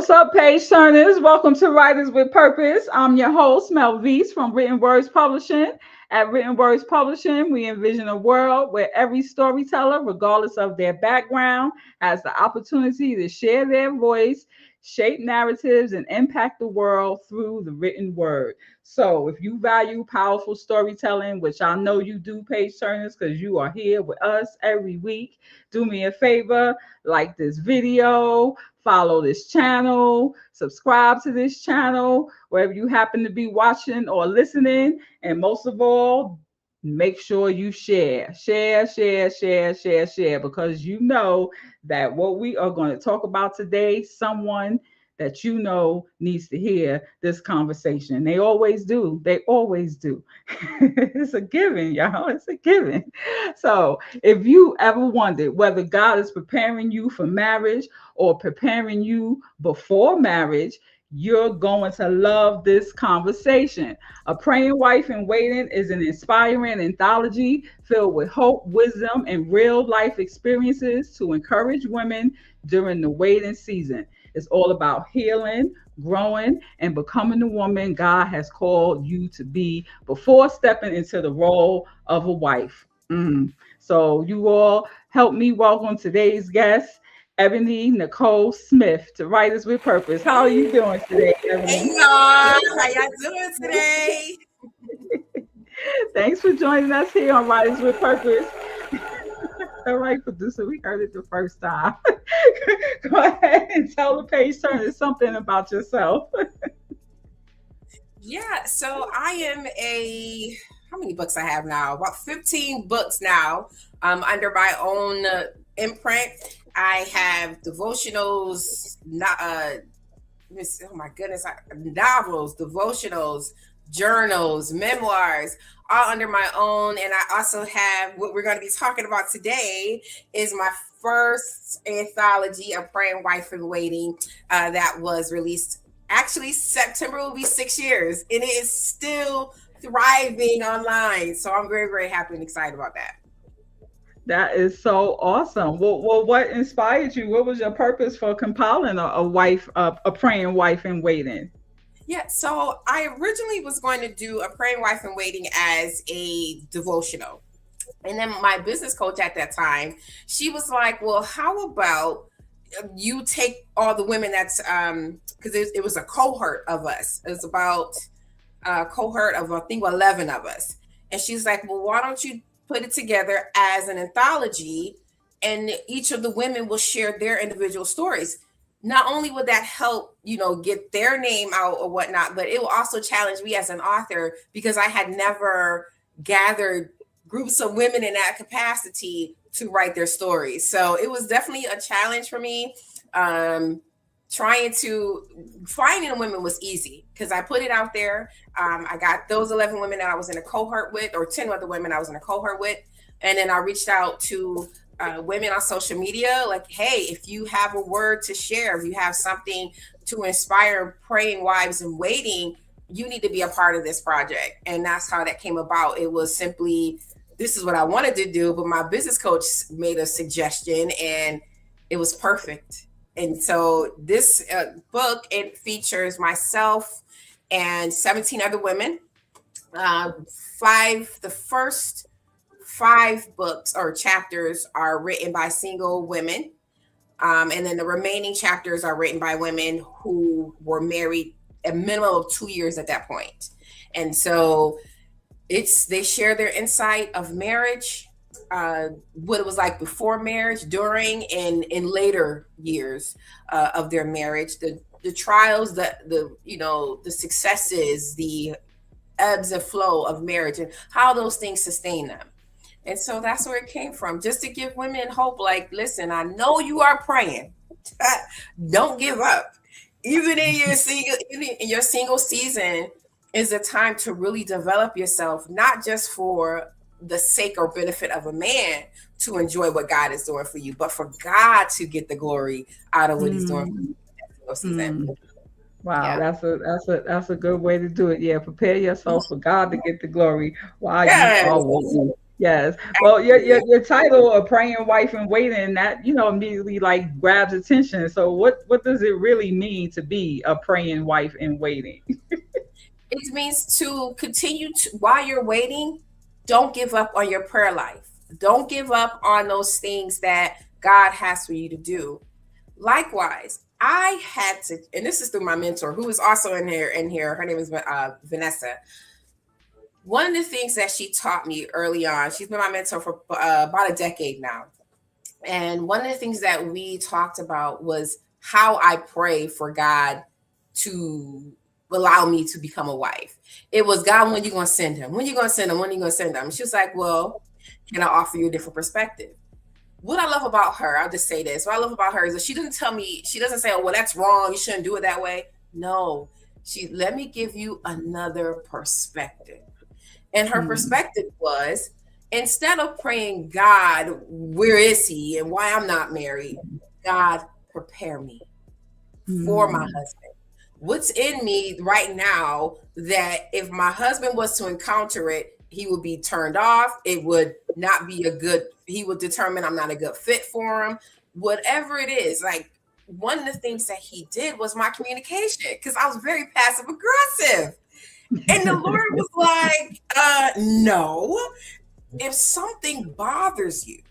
What's up, page turners? Welcome to Writers with Purpose. I'm your host, Melvese from Written Words Publishing. At Written Words Publishing, we envision a world where every storyteller, regardless of their background, has the opportunity to share their voice, shape narratives, and impact the world through the written word. So, if you value powerful storytelling, which I know you do, page turners, because you are here with us every week, do me a favor, like this video, follow this channel, subscribe to this channel, wherever you happen to be watching or listening. And most of all, make sure you share, because you know that what we are going to talk about today, someone that you know needs to hear this conversation. They always do. They always do. It's a given, y'all. It's a given. So if you ever wondered whether God is preparing you for marriage or preparing you before marriage, you're going to love this conversation. A Praying Wife in Waiting is an inspiring anthology filled with hope, wisdom, and real life experiences to encourage women during the waiting season. It's all about healing, growing, and becoming the woman God has called you to be before stepping into the role of a wife. So, you all help me welcome today's guest, Ebony Nicole Smith, to Writers with Purpose. How are you doing today, Hey Ebony? y'all, how y'all doing today? Thanks for joining us here on Writers with Purpose. All right, producer, we heard it the first time. Go ahead and tell the page turner something about yourself. Yeah, so I am how many books I have now? About 15 books now, under my own imprint. I have devotionals, oh my goodness, novels, devotionals, journals, memoirs, all under my own. And I also have what we're going to be talking about today is my first anthology, A Praying Wife in Waiting, that was released. Actually, September will be 6 years, and it is still thriving online. So I'm very, very happy and excited about that. That is so awesome. Well, what inspired you? What was your purpose for compiling a praying wife in waiting? Yeah, so I originally was going to do A Praying Wife in Waiting as a devotional. And then my business coach at that time, she was like, well, how about you take all the women that's, because it was a cohort of us. It was about a cohort of, I think, 11 of us. And she's like, well, why don't you put it together as an anthology, and each of the women will share their individual stories. Not only would that help, get their name out or whatnot, but it will also challenge me as an author, because I had never gathered groups of women in that capacity to write their stories. So it was definitely a challenge for me. Finding women was easy because I put it out there. I got those 11 women that I was in a cohort with, or 10 other women I was in a cohort with. And then I reached out to women on social media, like, hey, if you have a word to share, if you have something to inspire praying wives in waiting, you need to be a part of this project. And that's how that came about. It was simply, this is what I wanted to do, but my business coach made a suggestion and it was perfect. And so this book, it features myself and 17 other women. The first 5 books or chapters are written by single women. And then the remaining chapters are written by women who were married a minimum of 2 years at that point. And so they share their insight of marriage, what it was like before marriage, during, and in later years of their marriage, the trials, the successes, the ebbs and flow of marriage, and how those things sustain them. And so that's where it came from, just to give women hope. Like, listen, I know you are praying. Don't give up. Even in your single season is a time to really develop yourself, not just for the sake or benefit of a man to enjoy what God is doing for you, but for God to get the glory out of what He's doing for you in that single season. Wow, Yeah. that's a good way to do it. Yeah, prepare yourself for God to get the glory while you are waiting. Yes. Well, your title, "A Praying Wife in Waiting," that immediately like grabs attention. So what does it really mean to be a praying wife in waiting? It means to continue to, while you're waiting, don't give up on your prayer life. Don't give up on those things that God has for you to do. Likewise, I had to, and this is through my mentor, who is also in here. Her name is Vanessa. One of the things that she taught me early on, she's been my mentor for about a decade now. And one of the things that we talked about was how I pray for God to allow me to become a wife. It was, God, when you going to send him? When you going to send him? When you going to send him? She was like, well, can I offer you a different perspective? What I love about her, I'll just say this. What I love about her is that she doesn't tell me, she doesn't say, oh, well, that's wrong. You shouldn't do it that way. No, let me give you another perspective. And her perspective was, instead of praying, God, where is he and why I'm not married? God, prepare me for my husband. What's in me right now that if my husband was to encounter it, he would be turned off. It would not be he would determine I'm not a good fit for him. Whatever it is, like one of the things that he did was my communication, because I was very passive aggressive. And the Lord was like, no, if something bothers you,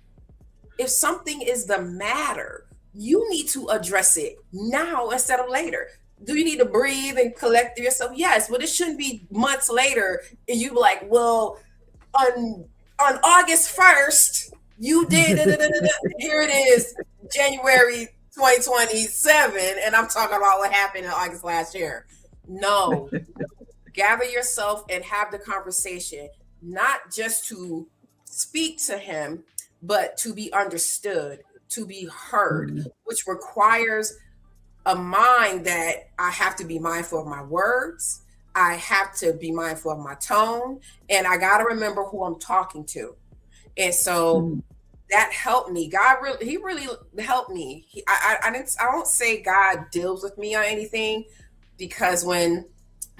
if something is the matter, you need to address it now instead of later. Do you need to breathe and collect yourself? Yes, but it shouldn't be months later and you be like, well, on August 1st, you did, here it is, January 2027, and I'm talking about what happened in August last year. No, gather yourself and have the conversation, not just to speak to him, but to be understood, to be heard, which requires a mind that I have to be mindful of my words. I have to be mindful of my tone, and I got to remember who I'm talking to. And so that helped me. He really helped me. I don't say God deals with me on anything, because when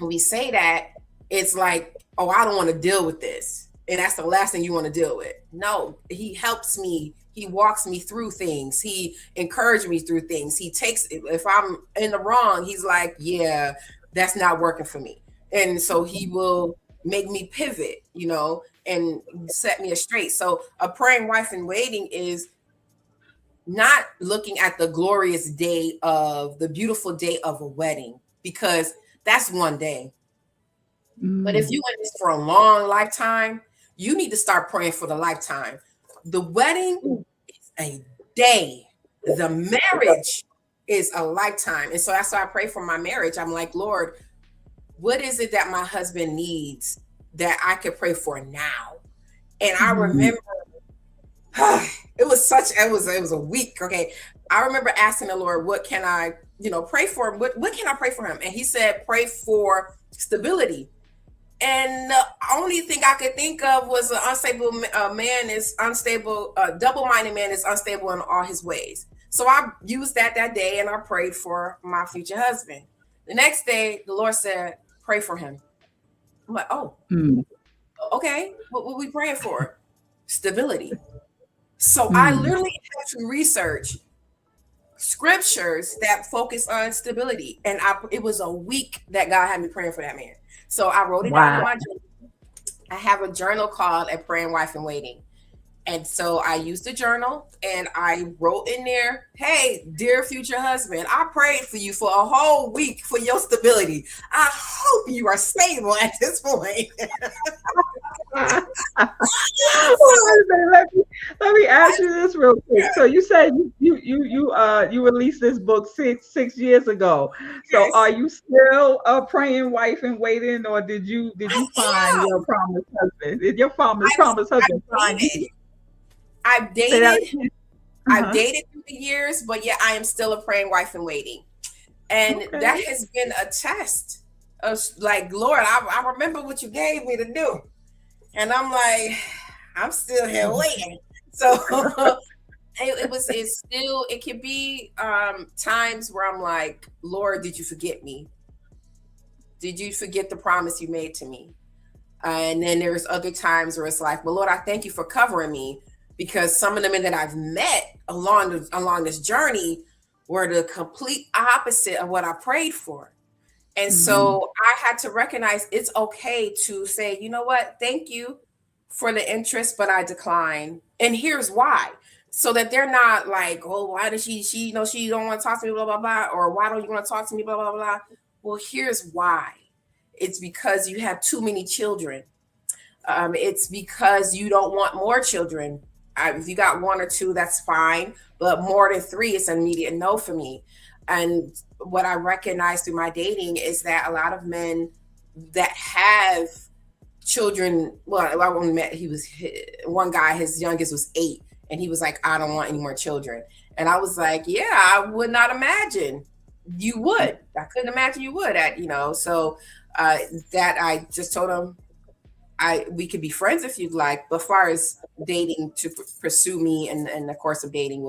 we say that, it's like, oh, I don't want to deal with this. And that's the last thing you want to deal with. No, he helps me. He walks me through things. He encouraged me through things. He takes, if I'm in the wrong, he's like, yeah, that's not working for me. And so he will make me pivot, and set me straight. So a praying wife in waiting is not looking at the glorious day of the beautiful day of a wedding, because that's one day. But if you in this for a long lifetime, you need to start praying for the lifetime. The wedding is a day. The marriage is a lifetime. And so that's why I pray for my marriage. I'm like, Lord, what is it that my husband needs that I could pray for now? And I remember it was a week. Okay. I remember asking the Lord, what can I, pray for? What can I pray for him? And he said, pray for stability. And the only thing I could think of was an unstable man is unstable, double-minded man is unstable in all his ways. So I used that day and I prayed for my future husband. The next day, the Lord said, pray for him. I'm like, oh, okay. What we praying for? Stability. So I literally had to research scriptures that focus on stability. And it was a week that God had me praying for that man. So I wrote it down in my journal. I have a journal called A Praying Wife in Waiting. And so I used the journal and I wrote in there, hey, dear future husband, I prayed for you for a whole week for your stability. I hope you are stable at this point. Let me ask you this real quick. So you said you released this book six years ago. So Yes. are you still a praying wife in waiting, or did you find your promised husband? Did your promised husband find you? I've dated. I've dated through the years, but yeah, I am still a praying wife in waiting. And that has been a test of like, Lord, I remember what you gave me to do. And I'm like, I'm still here waiting. So it can be times where I'm like, Lord, did you forget me? Did you forget the promise you made to me? And then there's other times where it's like, well, Lord, I thank you for covering me, because some of the men that I've met along this journey were the complete opposite of what I prayed for. And Mm-hmm. so I had to recognize it's okay to say, you know what, thank you for the interest, but I decline. And here's why. So that they're not like, oh, why does she she don't want to talk to me, blah, blah, blah, or why don't you want to talk to me, blah, blah, blah. Well, here's why. It's because you have too many children. It's because you don't want more children. If you got one or two, that's fine. But more than three, it's an immediate no for me. And what I recognize through my dating is that a lot of men that have children, well, I only met, one guy, his youngest was 8, and he was like, I don't want any more children. And I was like, yeah, I would not imagine you would. I couldn't imagine you would. So that I just told him, we could be friends if you'd like, but as far as dating to pursue me and the course of dating,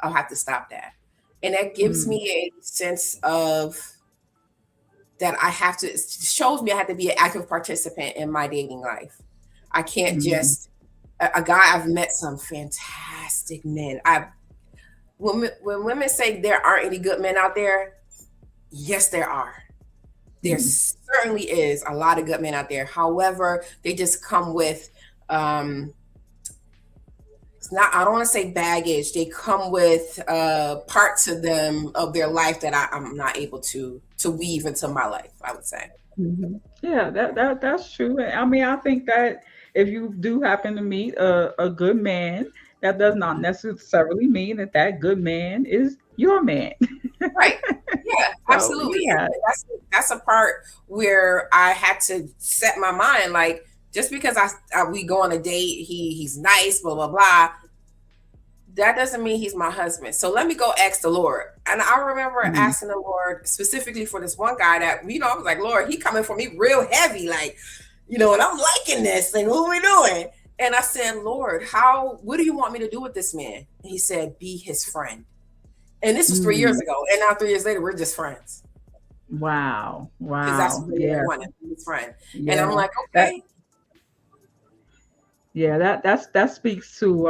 I'll have to stop that. And that gives me a sense of that it shows me I have to be an active participant in my dating life. I can't just, a guy, I've met some fantastic men. When women say there aren't any good men out there, yes, there are. There certainly is a lot of good men out there. However, they just come with, I don't want to say baggage. They come with parts of their life that I'm not able to weave into my life, I would say. Mm-hmm. Yeah, that's true. I mean, I think that if you do happen to meet a good man, that does not necessarily mean that that good man is your man. Right. Yeah, So absolutely. And yeah. that's a part where I had to set my mind, like, just because we go on a date, he's nice, blah, blah, blah, that doesn't mean he's my husband. So let me go ask the Lord. And I remember Mm-hmm. asking the Lord specifically for this one guy that, I was like, Lord, he coming for me real heavy, like, and I'm liking this. Like, what are we doing? And I said, Lord, what do you want me to do with this man? And he said, be his friend. And this was 3 years ago. And now 3 years later, we're just friends. Wow. Because that's Wow. what he Yeah. wanted, his friend. And I'm Yeah. like, That okay. yeah, that speaks to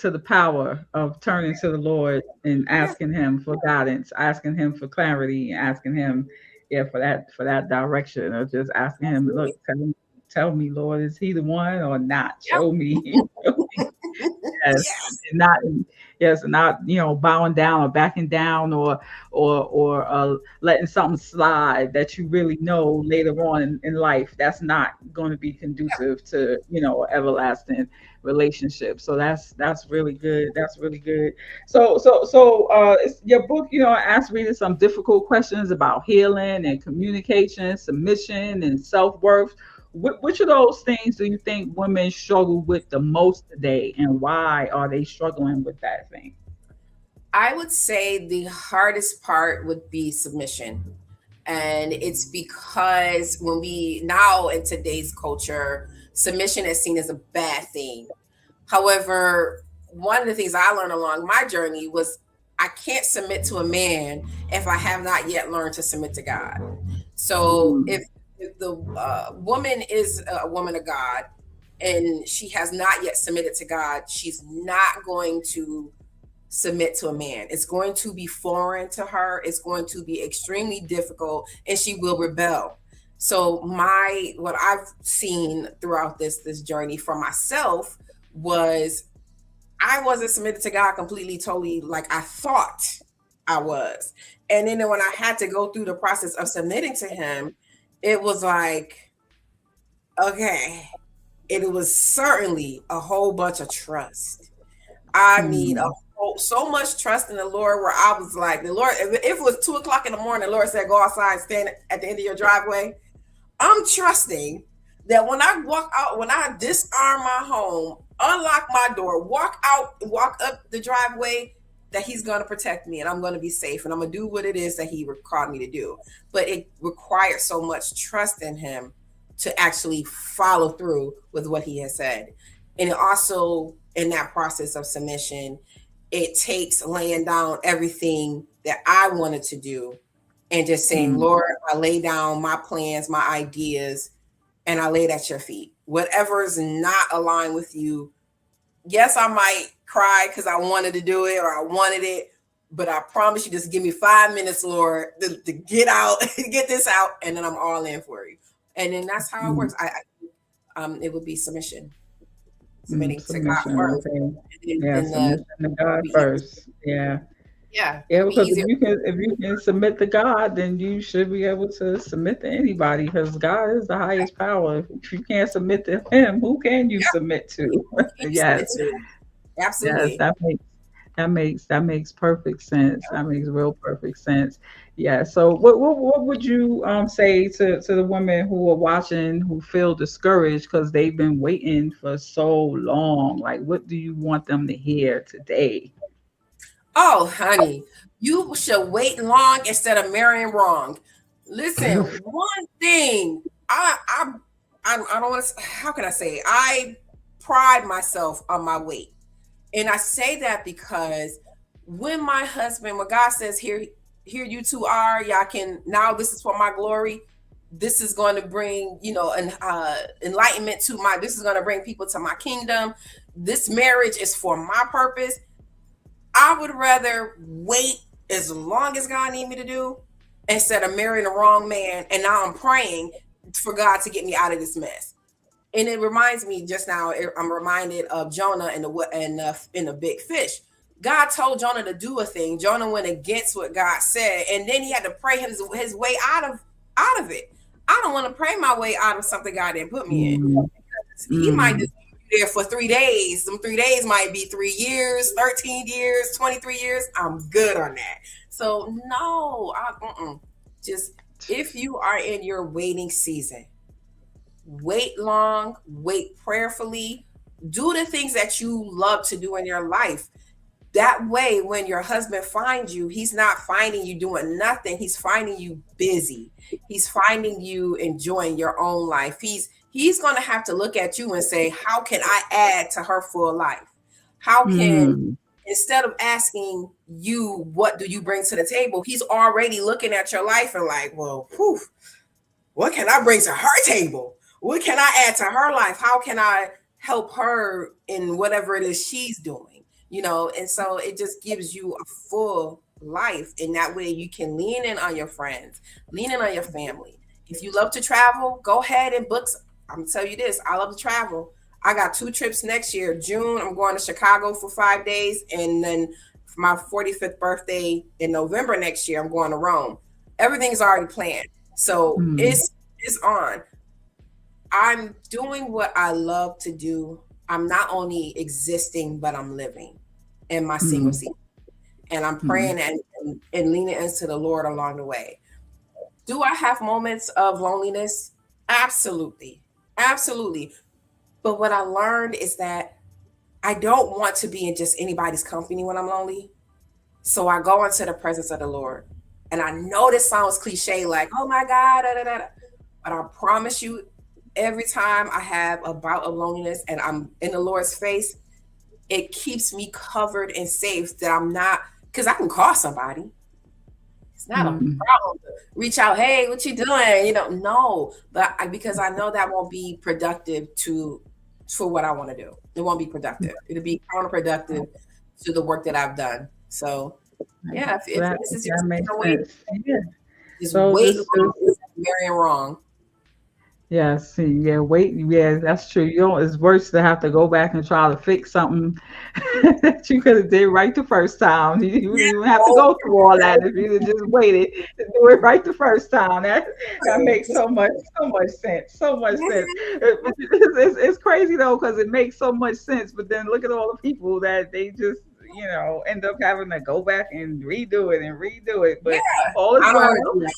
the power of turning to the Lord and Yeah. asking him for guidance, asking him for clarity, asking him, yeah, for that direction, or just asking him, look, Absolutely. tell me, Lord, is he the one or not? Yep. Show me. Yes, Yes. and not, yes, and not, bowing down or backing down, or letting something slide that you really know later on in life that's not going to be conducive to everlasting relationship. So that's really good. That's really good. So it's your book, asks readers some difficult questions about healing and communication, submission and self-worth. Which of those things do you think women struggle with the most today, and why are they struggling with that thing? I would say the hardest part would be submission. And it's because now in today's culture, submission is seen as a bad thing. However, one of the things I learned along my journey was I can't submit to a man if I have not yet learned to submit to God. So Mm, if the woman is a woman of God and she has not yet submitted to God, she's not going to submit to a man. It's going to be foreign to her. It's going to be extremely difficult, and she will rebel. So what I've seen throughout this journey for myself was I wasn't submitted to God completely, totally, like I thought I was. And then when I had to go through the process of submitting to him, it was like, okay, it was certainly a whole bunch of trust. I mean, mm, so much trust in the Lord where I was like, the Lord, if it was 2 o'clock in the morning, the Lord said, go outside, stand at the end of your driveway. I'm trusting that when I walk out, when I disarm my home, unlock my door, walk out, walk up the driveway, that he's going to protect me and I'm going to be safe and I'm going to do what it is that he called me to do. But it required so much trust in him to actually follow through with what he has said. And it also, in that process of submission, it takes laying down everything that I wanted to do and just saying, mm, Lord, I lay down my plans, my ideas, and I laid at your feet. Whatever is not aligned with you, yes, I might cry because I wanted to do it or I wanted it, but I promise you, just give me 5 minutes, Lord, to get out, get this out, and then I'm all in for you. And then that's how it works. It would be submitting to God Submission. first, Okay. and Yeah, then submission to God first. Yeah. yeah, Yeah, it'll be because easier. if you can submit to God, then you should be able to submit to anybody because God is the highest power. If you can't submit to Him, who can you Yeah, submit to? who can you Yes, submit to? yes, Absolutely. that makes perfect sense. That makes real perfect sense. Yeah. So what would you say to the women who are watching who feel discouraged because they've been waiting for so long? Like, what do you want them to hear today? Oh, honey, you should wait long instead of marrying wrong. Listen, one thing I don't want to. How can I say? I pride myself on my weight, and I say that because when God says, "Here you two are, y'all can now. This is for my glory. This is going to bring an enlightenment to my. This is going to bring people to my kingdom. This marriage is for my purpose." I would rather wait as long as God need me to do instead of marrying the wrong man. And now I'm praying for God to get me out of this mess. And it reminds me just now. I'm reminded of Jonah and the big fish. God told Jonah to do a thing. Jonah went against what God said, and then he had to pray his way out of it. I don't want to pray my way out of something God didn't put me in. Mm, He might mm, just be there for 3 days. Some 3 days might be 3 years, 13 years, 23 years. I'm good on that. So no, just if you are in your waiting season, wait long, wait prayerfully, do the things that you love to do in your life. That way, when your husband finds you, he's not finding you doing nothing. He's finding you busy. He's finding you enjoying your own life. He's going to have to look at you and say, how can I add to her full life? How can, mm. instead of asking you, what do you bring to the table? He's already looking at your life and like, well, whew, what can I bring to her table? What can I add to her life? How can I help her in whatever it is she's doing? And so it just gives you a full life. And that way you can lean in on your friends, lean in on your family. If you love to travel, go ahead and book. I'm gonna tell you this, I love to travel. I got 2 trips next year. June, I'm going to Chicago for 5 days. And then for my 45th birthday in November next year, I'm going to Rome. Everything's already planned. So Mm, it's on. I'm doing what I love to do. I'm not only existing, but I'm living in my single mm, season. And I'm mm, praying and leaning into the Lord along the way. Do I have moments of loneliness? Absolutely. Absolutely. But what I learned is that I don't want to be in just anybody's company when I'm lonely. So I go into the presence of the Lord. And I know this sounds cliche, like, oh my God, da, da, da, da. But I promise you, every time I have a bout of loneliness and I'm in the Lord's face, it keeps me covered and safe that I'm not, because I can call somebody. It's not a mm. problem to reach out, hey, what you doing? No, but because I know that won't be productive for what I want to do. It won't be productive. It'll be counterproductive to the work that I've done. So yeah, if That this is your that makes season, wait, sense. Yeah. just So wait this long, is instead of marrying wrong. yeah, see, yeah, wait, yeah, that's true. It's worse to have to go back and try to fix something that you could have did right the first time. You wouldn't Yeah. even have to Oh, go through all that if you had just waited to do it right the first time. That makes so much sense, so much sense. It's crazy though because it makes so much sense. But then look at all the people that they just end up having to go back and redo it. yeah. But all is I don't want to well. do that.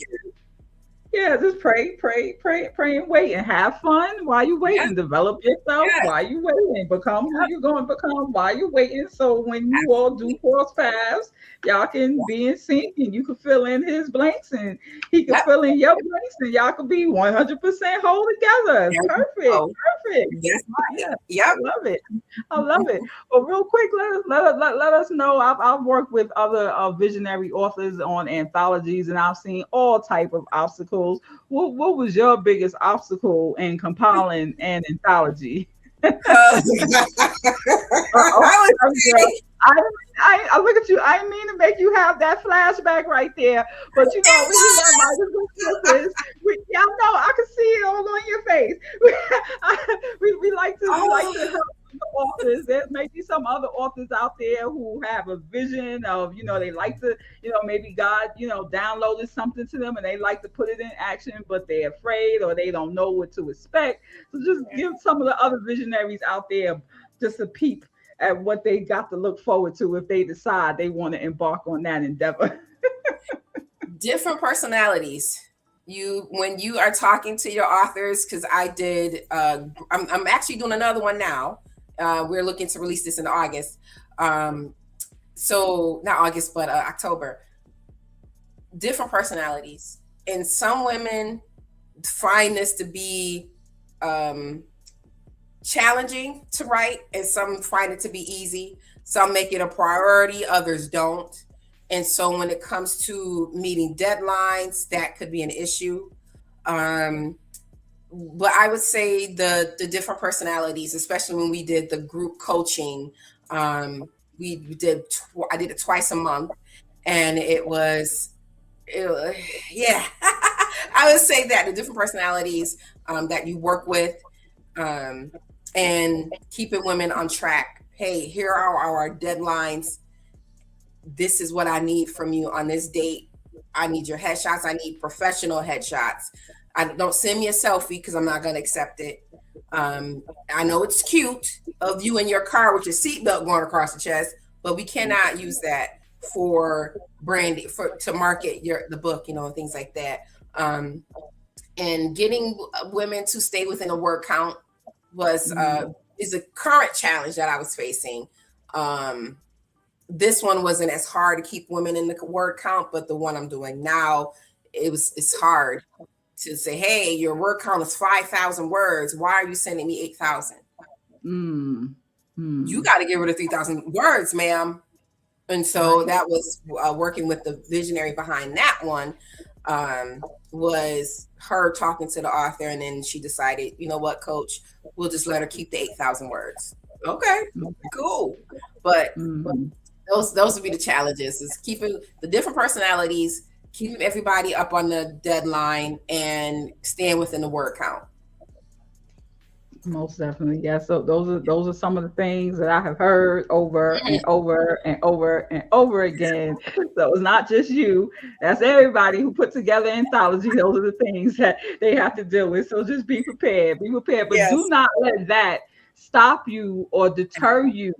Yeah, just pray, pray, pray, pray, and wait, and have fun while you Yeah, waiting. Develop yourself yeah, while you waiting. Become who you're going to become while you waiting. So when you all do absolutely. cross paths, y'all can be in sync, and you can fill in his blanks, and he can Yep. fill in your blanks, and y'all can be 100% whole together. There you Perfect, go. perfect. That's right. Yeah, I Yep. love it. I love it. Well, real quick, let us know. I've worked with other visionary authors on anthologies, and I've seen all type of obstacles obstacles. What was your biggest obstacle in compiling an anthology? I Oh, would girl. say I, I look at you. I didn't mean to make you have that flashback right there, but you know, we got writers and sisters. Y'all know I can see it all on your face. We like to oh help the authors. There may be some other authors out there who have a vision of, they like to, maybe God, downloaded something to them and they like to put it in action, but they're afraid or they don't know what to expect. So just give some of the other visionaries out there just a peep at what they got to look forward to if they decide they want to embark on that endeavor. different personalities. You when you are talking to your authors, because I did I'm actually doing another one now. We're looking to release this in August. So not August, but October. Different personalities. And some women find this to be challenging to write, and some find it to be easy. Some make it a priority, others don't. And so when it comes to meeting deadlines, that could be an issue. But I would say the different personalities, especially when we did the group coaching, we did I did it twice a month, and yeah. I would say that the different personalities that you work with, and keeping women on track. Hey, here are our deadlines. This is what I need from you on this date. I need your headshots. I need professional headshots. Don't send me a selfie because I'm not going to accept it. I know it's cute of you in your car with your seatbelt going across the chest, but we cannot use that for branding, to market the book, and things like that. And getting women to stay within a word count is a current challenge that I was facing. This one wasn't as hard to keep women in the word count, but the one I'm doing now, it's hard to say, hey, your word count is 5,000 words. Why are you sending me 8,000? You got to get rid of 3,000 words, ma'am. And so that was working with the visionary behind that one, was her talking to the author. And then she decided, you know what, coach, we'll just let her keep the 8,000 words. Okay, cool. But those would be the challenges, is keeping the different personalities, keeping everybody up on the deadline, and staying within the word count. Most definitely, yeah. So those are some of the things that I have heard over and over and over and over again. So it's not just you; that's everybody who put together anthology. Those are the things that they have to deal with. So just be prepared, but Yes. do not let that stop you or deter you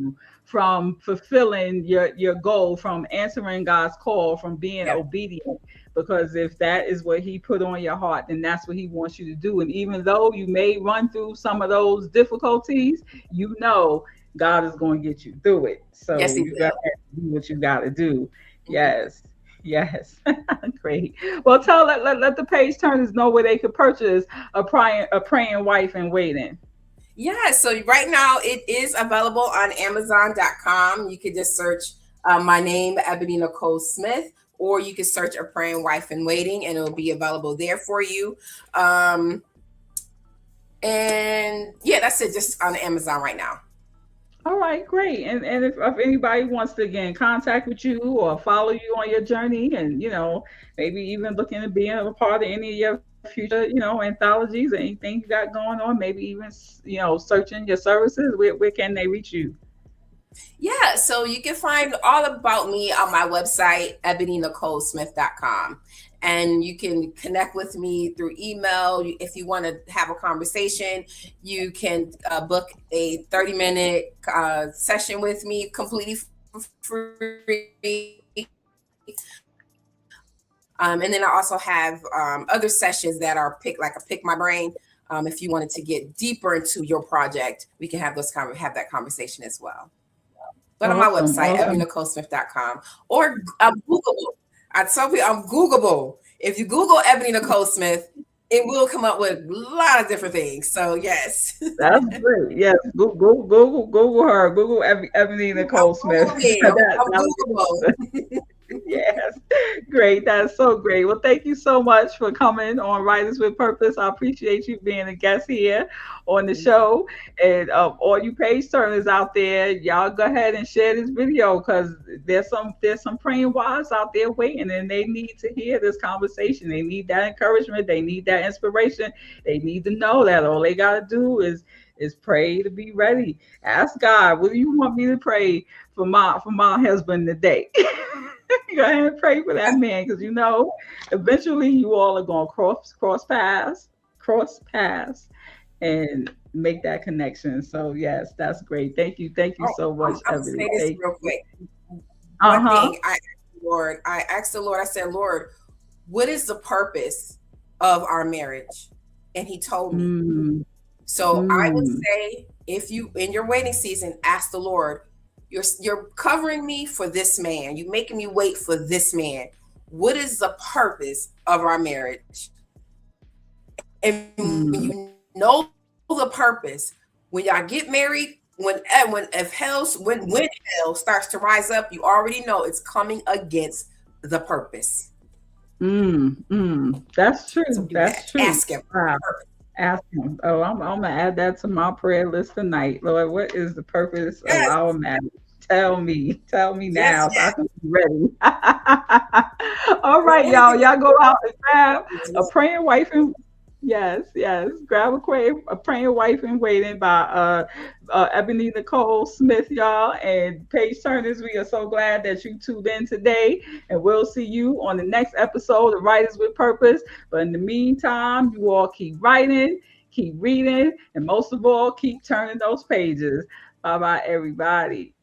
from fulfilling your goal, from answering God's call, from being obedient. Because if that is what he put on your heart, then that's what he wants you to do. And even though you may run through some of those difficulties, God is going to get you through it. So Yes, you got to do what you got to do. Yes. Great. Well, let the page turners know where they could purchase a praying wife in waiting. Yeah, so right now it is available on Amazon.com. You could just search my name, Ebony Nicole Smith, or you can search A Praying Wife in Waiting, and it'll be available there for you. And yeah, that's it, just on Amazon right now. All right, great. And if anybody wants to get in contact with you or follow you on your journey, and maybe even looking to be a part of any of your future, anthologies or anything you got going on, maybe even searching your services, where can they reach you? Yeah, so you can find all about me on my website, ebonynicolesmith.com. And you can connect with me through email. If you want to have a conversation, you can book a 30-minute session with me completely for free. And then I also have other sessions that are pick my brain. If you wanted to get deeper into your project, we can have that conversation as well. But on my website, ebonynicolesmith.com, or I'm Googleable. I tell you, I'm Googleable. If you Google Ebony Nicole Smith, it will come up with a lot of different things. So yes, that's great. Yes, Google her. Google Ebony Nicole Smith. I'm Googleable. Yes, great. That's so great. Well, thank you so much for coming on Writers with Purpose. I appreciate you being a guest here on the Thank you. show. And all you page turners out there, y'all go ahead and share this video because there's some praying wives out there waiting, and they need to hear this conversation. They need that encouragement. They need that inspiration. They need to know that all they gotta do is pray to be ready. Ask God, what do you want me to pray for my husband today? Go ahead and pray for that man because eventually you all are gonna cross paths, and make that connection. So yes, that's great. Thank you Oh, so much, I'm gonna Ebony. say this Thank real you. quick. Uh One huh. thing I said, Lord, what is the purpose of our marriage? And he told me. Mm, So I would mm, say, if you in your waiting season, ask the Lord, you're covering me for this man. You're making me wait for this man. What is the purpose of our marriage? And when mm, you know the purpose, when y'all get married, when hell starts to rise up, you already know it's coming against the purpose. That's So true. do That's that. true. Ask him. Wow. Ask him. Oh, I'm gonna add that to my prayer list tonight. Lord, what is the purpose of Yes, our marriage? Tell me yes, now so I yes. can be ready. All The right, only thing y'all go out and grab a is praying wife and yes, grab a praying wife in waiting by Ebony Nicole Smith, y'all, and Paige Turners. We are so glad that you tuned in today, and we'll see you on the next episode of Writers with Purpose. But in the meantime, you all keep writing, keep reading, and most of all, keep turning those pages. Bye bye, everybody.